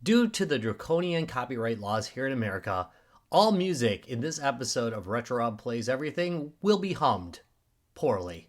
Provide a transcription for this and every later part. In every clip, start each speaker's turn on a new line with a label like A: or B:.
A: Due to the draconian copyright laws here in America, all music in this episode of Retro Rob Plays Everything will be hummed poorly.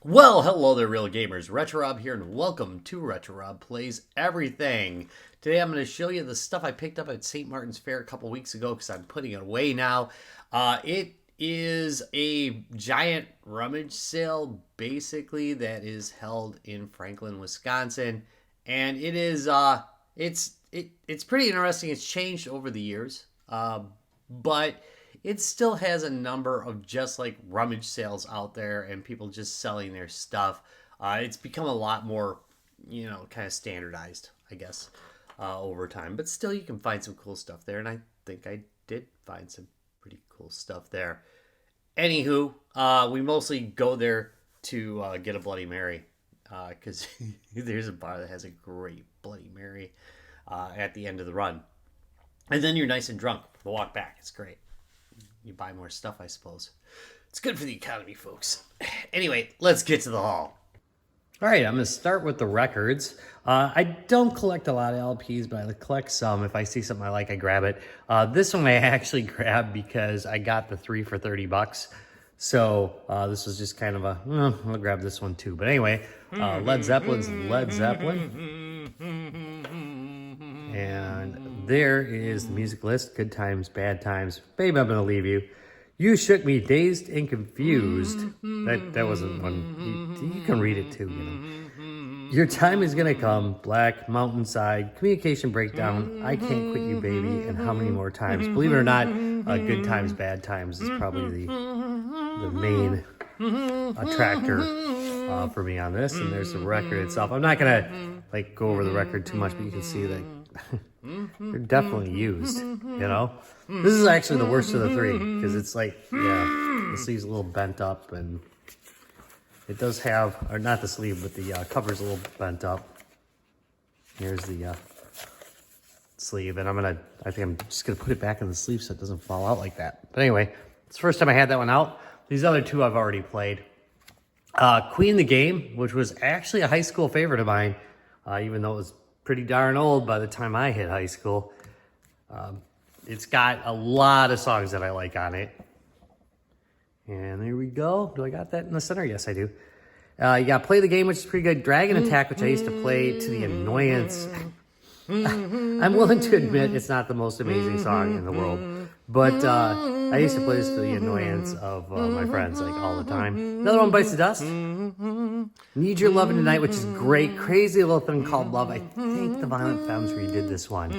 A: Well, hello there, real gamers. Retro Rob here, and welcome to Retro Rob Plays Everything. Today I'm going to show you the stuff I picked up at St. Martin's Fair a couple weeks ago because I'm putting it away now. It is a giant rummage sale, basically, that is held in Franklin, Wisconsin, and it is it's pretty interesting. It's changed over the years, but it still has a number of just like rummage sales out there and people just selling their stuff. It's become a lot more, kind of standardized, I guess, over time. But still, you can find some cool stuff there, and I think I did find some pretty cool stuff there. Anywho, we mostly go there to get a Bloody Mary because there's a bar that has a great Bloody Mary at the end of the run. And then you're nice and drunk for the walk back. It's great. You buy more stuff, I suppose. It's good for the economy, folks. Anyway, let's get to the haul. All right, I'm going to start with the records. I don't collect a lot of LPs, but I collect some. If I see something I like, I grab it. This one I actually grabbed because I got the 3 for $30. So this was just kind of I'll grab this one too. But anyway, Led Zeppelin's Led Zeppelin. And there is the music list. Good times, bad times. Babe, I'm going to leave you. You shook me dazed and confused. That wasn't one. You can read it too, Your time is gonna come. Black, Mountainside, Communication Breakdown, I Can't Quit You Baby, and How Many More Times. Believe it or not, Good Times, Bad Times is probably the main attractor for me on this. And there's the record itself. I'm not gonna go over the record too much, but you can see that they're definitely used, This is actually the worst of the three because it's the sleeve's a little bent up, and it does have, or not the sleeve, but the cover's a little bent up. Here's the sleeve, and I think I'm just gonna put it back in the sleeve so it doesn't fall out like that. But anyway, it's the first time I had that one out. These other two I've already played. Queen the Game, which was actually a high school favorite of mine, even though it was pretty darn old by the time I hit high school. It's got a lot of songs that I like on it. And there we go. Do I got that in the center? Yes, I do. You got Play the Game, which is pretty good. Dragon Attack, which I used to play to the annoyance. I'm willing to admit it's not the most amazing song in the world. But I used to play this to the annoyance of my friends all the time. Another one, Bites the Dust. Need Your Lovin' Tonight, which is great. Crazy Little Thing Called Love. I think the Violent Femmes redid this one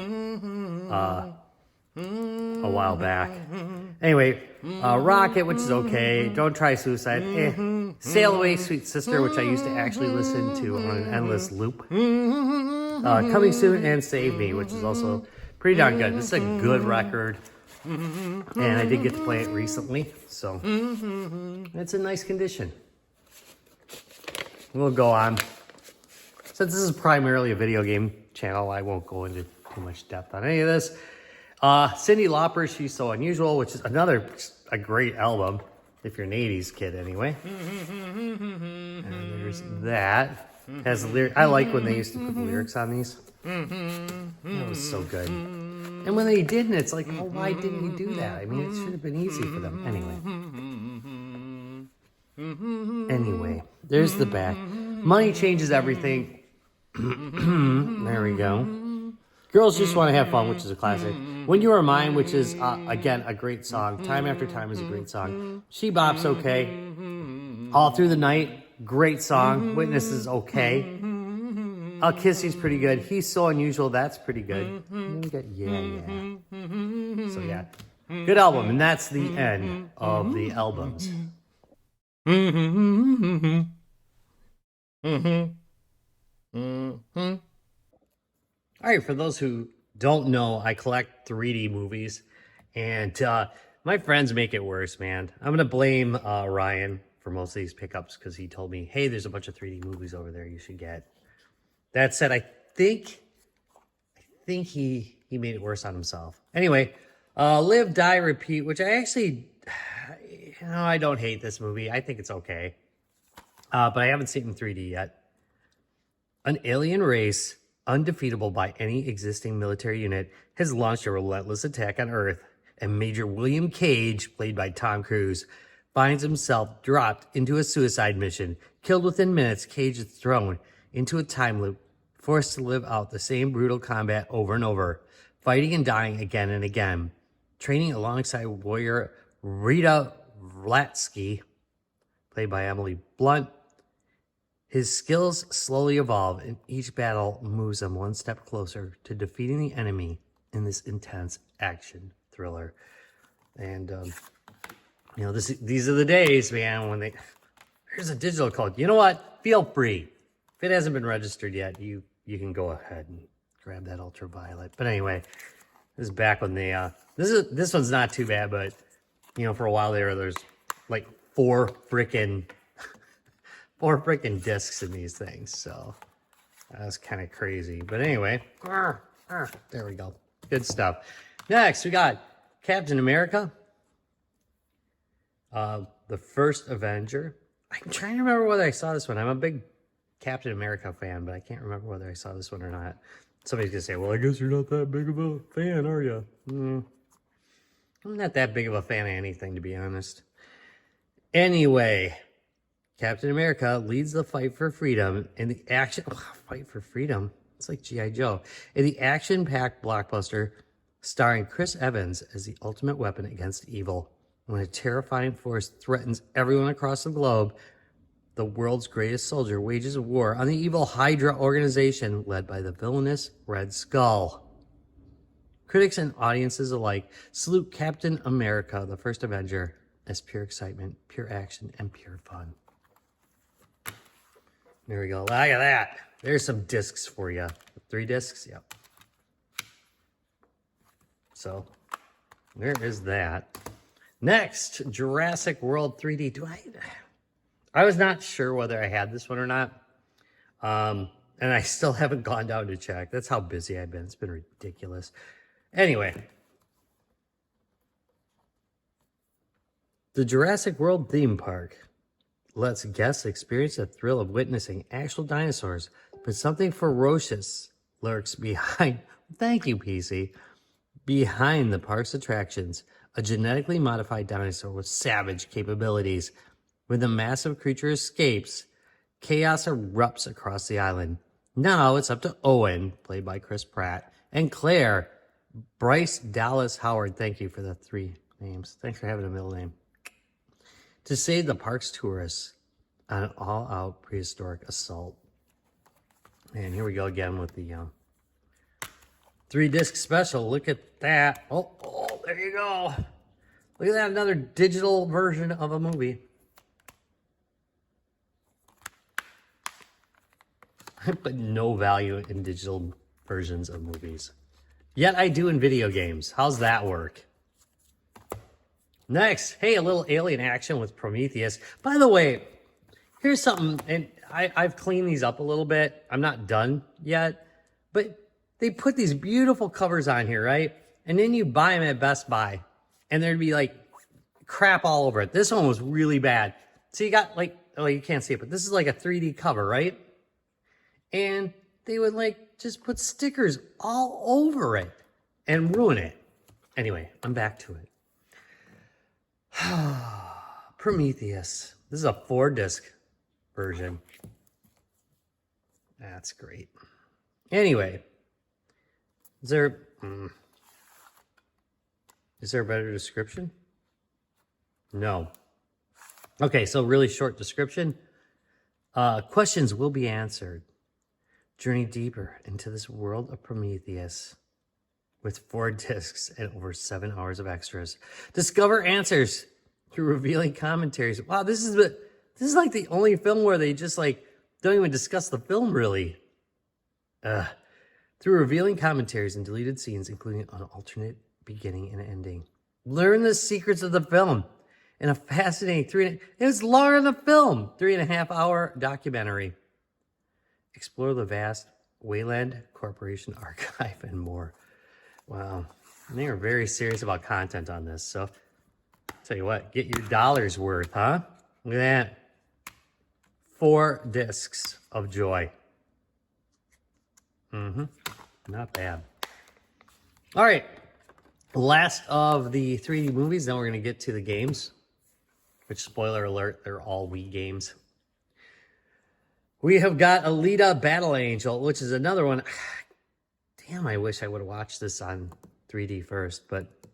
A: a while back. Anyway, Rocket, which is okay. Don't Try Suicide. Sail Away, Sweet Sister, which I used to actually listen to on an endless loop. Coming Soon, and Save Me, which is also pretty darn good. This is a good record. And I did get to play it recently, so it's in nice condition. We'll go on. Since this is primarily a video game channel, I won't go into too much depth on any of this. Cyndi Lauper, She's So Unusual, which is a great album, if you're an 80s kid anyway. And there's that. Has the I like when they used to put the lyrics on these. That was so good. And when they didn't, it's like, oh, why didn't you do that? I mean, it should have been easy for them. Anyway, there's the back. Money Changes Everything. There we go. Girls Just Want to Have Fun, which is a classic. When You Are Mine, which is, again, a great song. Time After Time is a great song. She Bop's okay. All Through the Night, great song. Witness is okay. I'll Kiss You's pretty good. He's So Unusual, that's pretty good. And then we got Yeah. So yeah, good album. And that's the end of the albums. All right, for those who don't know, I collect 3D movies, and my friends make it worse, man. I'm going to blame Ryan for most of these pickups because he told me, hey, there's a bunch of 3D movies over there you should get. That said, I think he made it worse on himself. Anyway, Live, Die, Repeat, which I actually I don't hate this movie. I think it's okay. But I haven't seen it in 3D yet. An alien race, undefeatable by any existing military unit, has launched a relentless attack on Earth, and Major William Cage, played by Tom Cruise, finds himself dropped into a suicide mission. Killed within minutes, Cage is thrown into a time loop, forced to live out the same brutal combat over and over, fighting and dying again and again. Training alongside warrior Rita Vlatsky, played by Emily Blunt, his skills slowly evolve, and each battle moves him one step closer to defeating the enemy in this intense action thriller. And, these are the days, man, when here's a digital code. You know what? Feel free. If it hasn't been registered yet, you can go ahead and grab that ultraviolet. But anyway, this is back when this one's not too bad, but, for a while there's like four freaking discs in these things, so that's kind of crazy. But anyway, there we go. Good stuff. Next, we got Captain America, the First Avenger. I'm trying to remember whether I saw this one. I'm a big Captain America fan, but I can't remember whether I saw this one or not. Somebody's gonna say, well, I guess you're not that big of a fan, are you? I'm not that big of a fan of anything, to be honest. Anyway, Captain America leads the fight for freedom in the action... fight for freedom? It's like G.I. Joe. In the action-packed blockbuster starring Chris Evans as the ultimate weapon against evil. When a terrifying force threatens everyone across the globe, the world's greatest soldier wages a war on the evil Hydra organization led by the villainous Red Skull. Critics and audiences alike salute Captain America, the First Avenger, as pure excitement, pure action, and pure fun. There we go. Look at that. There's some discs for you. 3 discs? Yep. So, there is that. Next, Jurassic World 3D. I was not sure whether I had this one or not. And I still haven't gone down to check. That's how busy I've been. It's been ridiculous. Anyway. The Jurassic World theme park lets guests experience the thrill of witnessing actual dinosaurs, but something ferocious lurks behind... Thank you, PC. Behind the park's attractions, a genetically modified dinosaur with savage capabilities. When the massive creature escapes, chaos erupts across the island. Now it's up to Owen, played by Chris Pratt, and Claire, Bryce Dallas Howard. Thank you for the 3 names. Thanks for having a middle name. To save the park's tourists on an all-out prehistoric assault. And here we go again with the 3-disc special. Look at that. Oh, there you go. Look at that, another digital version of a movie. I put no value in digital versions of movies. Yet I do in video games. How's that work? Next, hey, a little alien action with Prometheus. By the way, here's something, and I've cleaned these up a little bit. I'm not done yet, but they put these beautiful covers on here, right? And then you buy them at Best Buy, and there'd be like crap all over it. This one was really bad. So you got like, oh, you can't see it, but this is like a 3D cover, right? And they would like just put stickers all over it and ruin it. Anyway, I'm back to it. Prometheus. This is a 4-disc version. That's great. Anyway, is there a better description? No. Okay, so really short description. Questions will be answered. Journey deeper into this world of Prometheus with 4 discs and over 7 hours of extras. Discover answers through revealing commentaries. Wow, this is like the only film where they just like don't even discuss the film really. Through revealing commentaries and deleted scenes, including an alternate beginning and ending. Learn the secrets of the film in a fascinating it's longer than the film, 3.5-hour documentary. Explore the vast Wayland Corporation archive and more. Wow. And they are very serious about content on this. So Tell you what, get your dollar's worth, huh? Look at that. 4 discs of joy. Not bad. All right. Last of the 3D movies. Then we're going to get to the games. Which, spoiler alert, they're all Wii games. We have got Alita Battle Angel, which is another one. Damn, I wish I would have watched this on 3D first,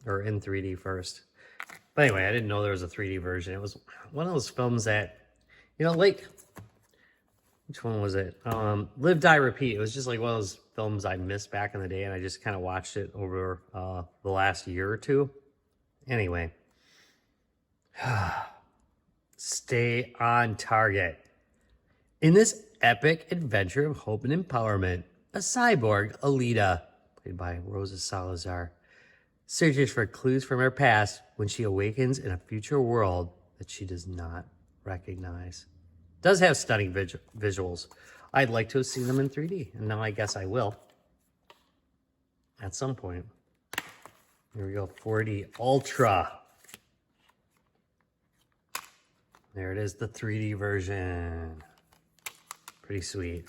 A: or in 3D first. But anyway, I didn't know there was a 3D version. It was one of those films that, like, which one was it? Live, Die, Repeat. It was just like one of those films I missed back in the day, and I just kind of watched it over the last year or two. Anyway. Stay on target. In this epic adventure of hope and empowerment, a cyborg, Alita, played by Rosa Salazar, searches for clues from her past when she awakens in a future world that she does not recognize. Does have stunning visuals. I'd like to have seen them in 3D, and now I guess I will at some point. Here we go, 4D Ultra. There it is, the 3D version. Pretty sweet.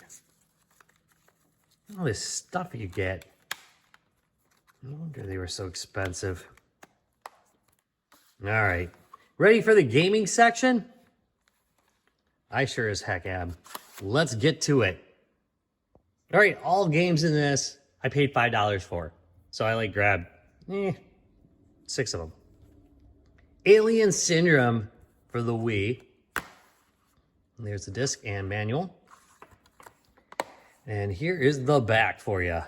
A: All this stuff you get. No wonder they were so expensive. All right. Ready for the gaming section? I sure as heck am. Let's get to it. All right, all games in this, I paid $5 for. So I grabbed 6 of them. Alien Syndrome for the Wii. And there's the disc and manual. And here is the back for you.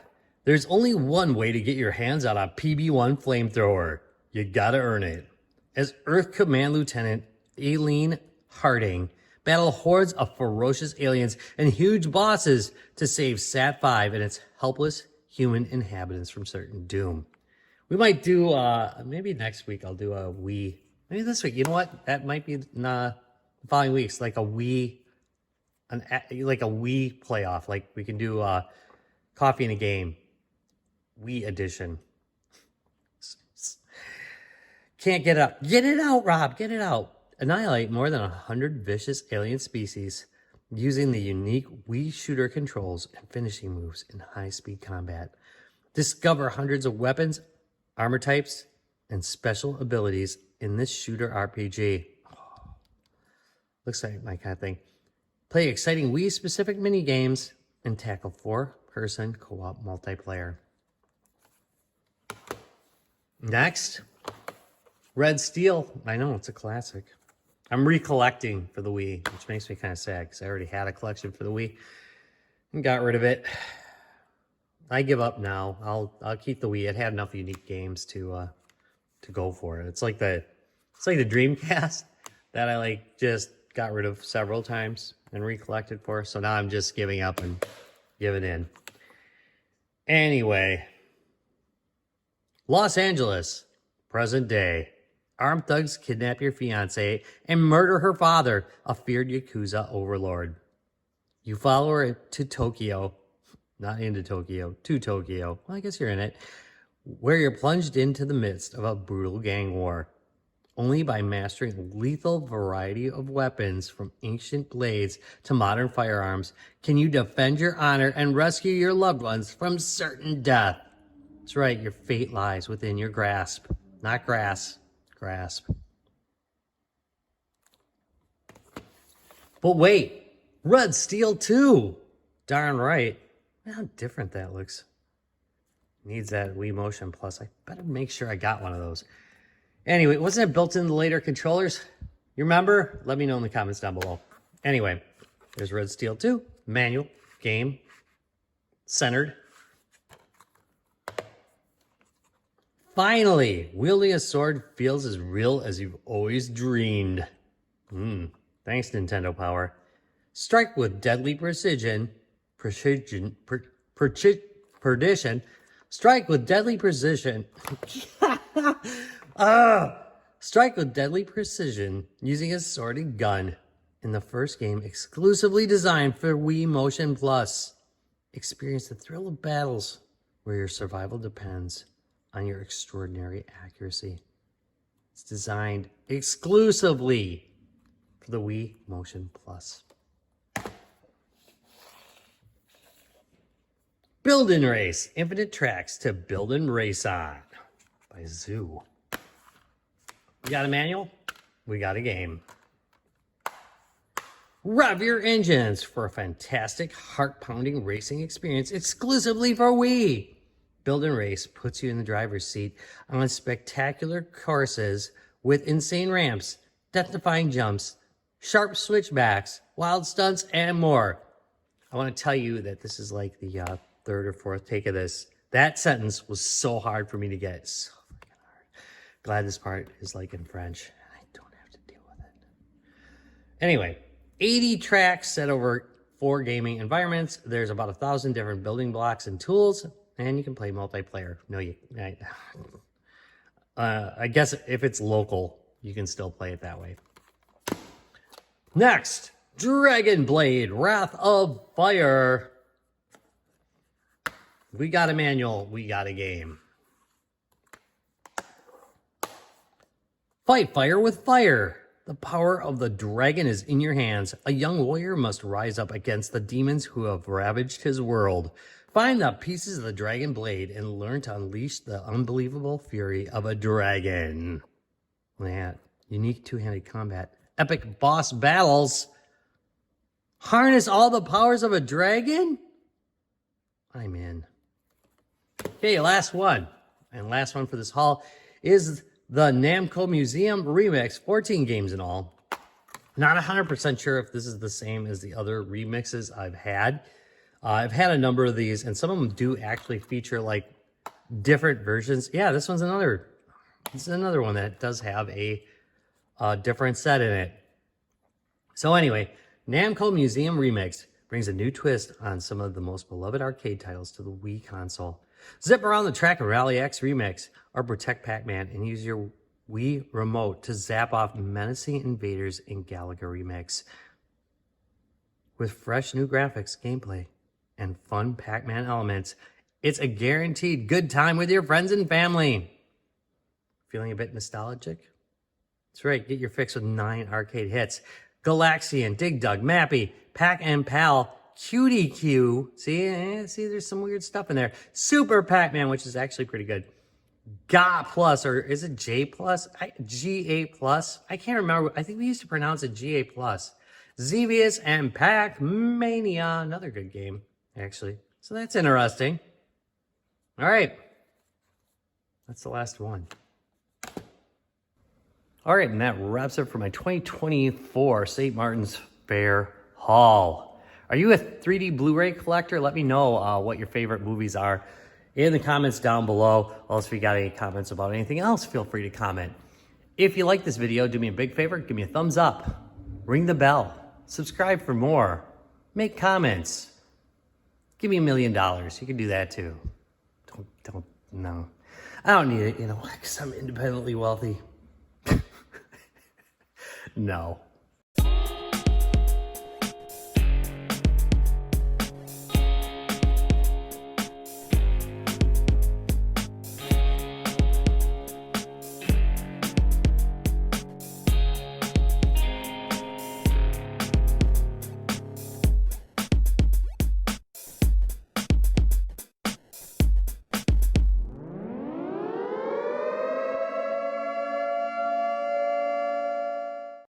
A: There's only one way to get your hands on a PB-1 flamethrower. You gotta earn it. As Earth Command Lieutenant Aileen Harding battle hordes of ferocious aliens and huge bosses to save Sat-5 and its helpless human inhabitants from certain doom. We might do, maybe next week I'll do a Wii. Maybe this week. You know what? That might be the following weeks, like a Wii playoff. Like we can do Coffee and a Game Wii edition. Can't get it out. Get it out, Rob. Get it out. Annihilate more than 100 vicious alien species using the unique Wii shooter controls and finishing moves in high-speed combat. Discover hundreds of weapons, armor types, and special abilities in this shooter RPG. Oh, looks like my kind of thing. Play exciting Wii-specific mini-games and tackle 4-person co-op multiplayer. Next, Red Steel. I know, it's a classic. I'm recollecting for the Wii, which makes me kind of sad because I already had a collection for the Wii and got rid of it. I give up now. I'll keep the Wii. It had enough unique games to go for it. It's like the Dreamcast that I just got rid of several times and recollected for. So now I'm just giving up and giving in. Anyway, Los Angeles, present day. Armed thugs kidnap your fiancée and murder her father, a feared Yakuza overlord. You follow her to Tokyo, not into Tokyo, to Tokyo. Well, I guess you're in it, where you're plunged into the midst of a brutal gang war. Only by mastering a lethal variety of weapons, from ancient blades to modern firearms, can you defend your honor and rescue your loved ones from certain death. That's right, your fate lies within your grasp, not grass. Grasp. But wait, Red Steel 2. Darn right. How different that looks. Needs that Wii Motion Plus. I better make sure I got one of those. Anyway, wasn't it built into the later controllers? You remember? Let me know in the comments down below. Anyway, there's Red Steel 2. Manual, game, centered. Finally, wielding a sword feels as real as you've always dreamed. Thanks, Nintendo Power. Strike with deadly precision. Perdition. Strike with deadly precision. Strike with deadly precision using a sword and gun in the first game exclusively designed for Wii Motion Plus. Experience the thrill of battles where your survival depends on your extraordinary accuracy. It's designed exclusively for the Wii Motion Plus. Build and Race, infinite tracks to build and race on by Zoo. We got a manual, we got a game. Rev your engines for a fantastic heart-pounding racing experience exclusively for Wii. Build and Race puts you in the driver's seat on spectacular courses with insane ramps, death-defying jumps, sharp switchbacks, wild stunts, and more. I want to tell you that this is like the third or fourth take of this. That sentence was so hard for me to get. So fucking hard. Glad this part is like in French and I don't have to deal with it. Anyway, 80 tracks set over 4 gaming environments. There's about 1,000 different building blocks and tools, and you can play multiplayer. I guess if it's local, you can still play it that way. Next, Dragon Blade, Wrath of Fire. We got a manual, we got a game. Fight fire with fire. The power of the dragon is in your hands. A young warrior must rise up against the demons who have ravaged his world. Find the pieces of the dragon blade and learn to unleash the unbelievable fury of a dragon. Yeah, unique two-handed combat. Epic boss battles. Harness all the powers of a dragon? I'm in. Okay, last one. And last one for this haul is the Namco Museum Remix. 14 games in all. Not 100% sure if this is the same as the other remixes I've had. I've had a number of these, and some of them do actually feature like different versions. Yeah, this is another one that does have a different set in it. So anyway, Namco Museum Remix brings a new twist on some of the most beloved arcade titles to the Wii console. Zip around the track of Rally X Remix or Protect Pac-Man and use your Wii remote to zap off menacing invaders in Galaga Remix. With fresh new graphics, gameplay, and fun Pac-Man elements, it's a guaranteed good time with your friends and family. Feeling a bit nostalgic? That's right, get your fix with 9 arcade hits. Galaxian, Dig Dug, Mappy, Pac and Pal, Cutie Q. See, there's some weird stuff in there. Super Pac-Man, which is actually pretty good. GA Plus, or is it J Plus? GA Plus? I can't remember. I think we used to pronounce it GA Plus. Xevious and Pac-Mania, another good game, actually. So that's interesting. All right. That's the last one. All right, and that wraps up for my 2024 St. Martin's Fair haul. Are you a 3D Blu-ray collector? Let me know what your favorite movies are in the comments down below. Also, if you got any comments about anything else, feel free to comment. If you like this video, do me a big favor, give me a thumbs up, ring the bell, subscribe for more, make comments, give me $1 million. You can do that too. No. I don't need it, because I'm independently wealthy. No.